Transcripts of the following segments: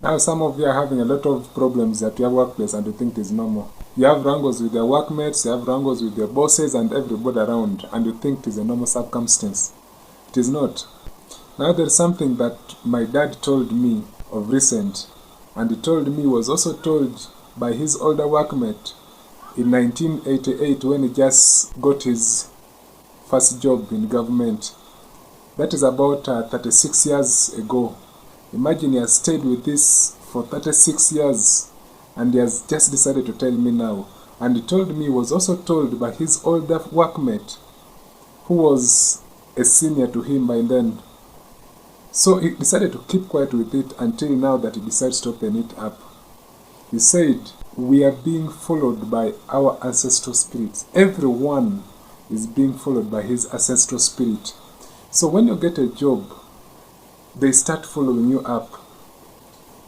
Now some of you are having a lot of problems at your workplace and you think it is normal. You have wrangles with your workmates, you have wrangles with your bosses and everybody around, and you think it is a normal circumstance. It is not. Now there is something that my dad told me of recent, and he told me was also told by his older workmate in 1988 when he just got his first job in government. That is about 36 years ago. Imagine he has stayed with this for 36 years and he has just decided to tell me now. And he told me he was also told by his older workmate who was a senior to him by then. So he decided to keep quiet with it until now that he decides to open it up. He said, we are being followed by our ancestral spirits. Everyone is being followed by his ancestral spirit. So when you get a job, they start following you up.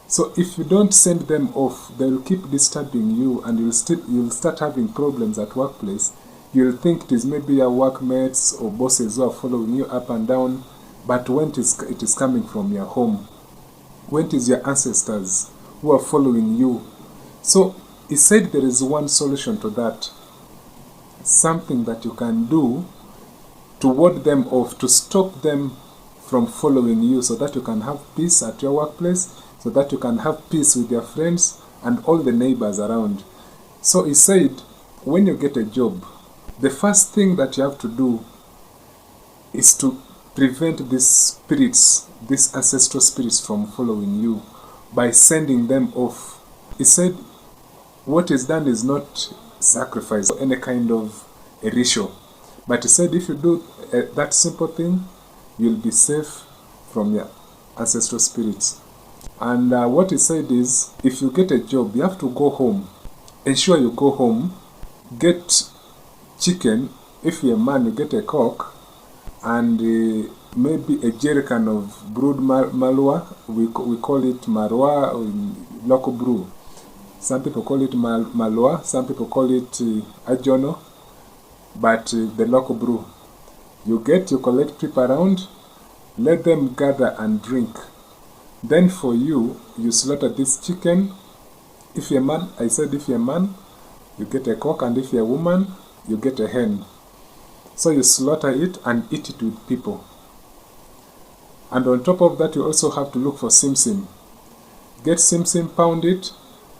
So if you don't send them off, they will keep disturbing you and you'll start having problems at workplace. You'll think it is maybe your workmates or bosses who are following you up and down, but when it is coming from your home, when it is your ancestors who are following you. So he said there is one solution to that. Something that you can do to ward them off, to stop them from following you, so that you can have peace at your workplace, so that you can have peace with your friends and all the neighbors around. So he said, when you get a job, the first thing that you have to do is to prevent these spirits, these ancestral spirits from following you by sending them off. He said, what is done is not sacrifice or any kind of a ritual. But he said, if you do that simple thing, you'll be safe from your ancestral spirits. And what he said is, if you get a job, you have to go home. Ensure you go home, get chicken. If you're a man, you get a cock, and maybe a jerrycan of brewed malwa. We call it marwa or local brew. Some people call it malwa, some people call it ajono, but the local brew. You collect people around, let them gather and drink. Then for you slaughter this chicken. If you're a man, I said if you're a man, you get a cock, and if you're a woman, you get a hen. So you slaughter it and eat it with people. And on top of that, you also have to look for simsim. Get simsim, pound it,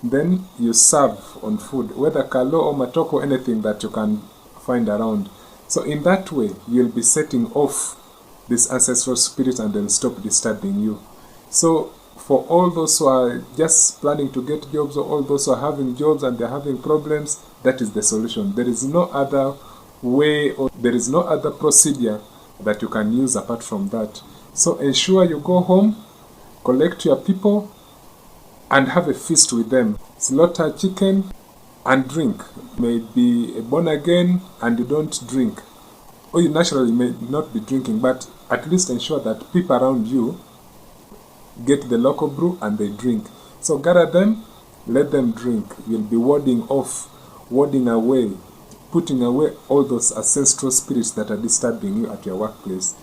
then you serve on food, whether kalo or matoko, anything that you can find around. So in that way, you'll be setting off these ancestral spirits and they'll stop disturbing you. So for all those who are just planning to get jobs, or all those who are having jobs and they're having problems, that is the solution. There is no other way, or there is no other procedure that you can use apart from that. So ensure you go home, collect your people, and have a feast with them. Slaughter chicken and drink. Maybe born again and you don't drink, or you naturally may not be drinking, but at least ensure that people around you get the local brew and they drink. So gather them, let them drink. You'll be warding away, putting away all those ancestral spirits that are disturbing you at your workplace.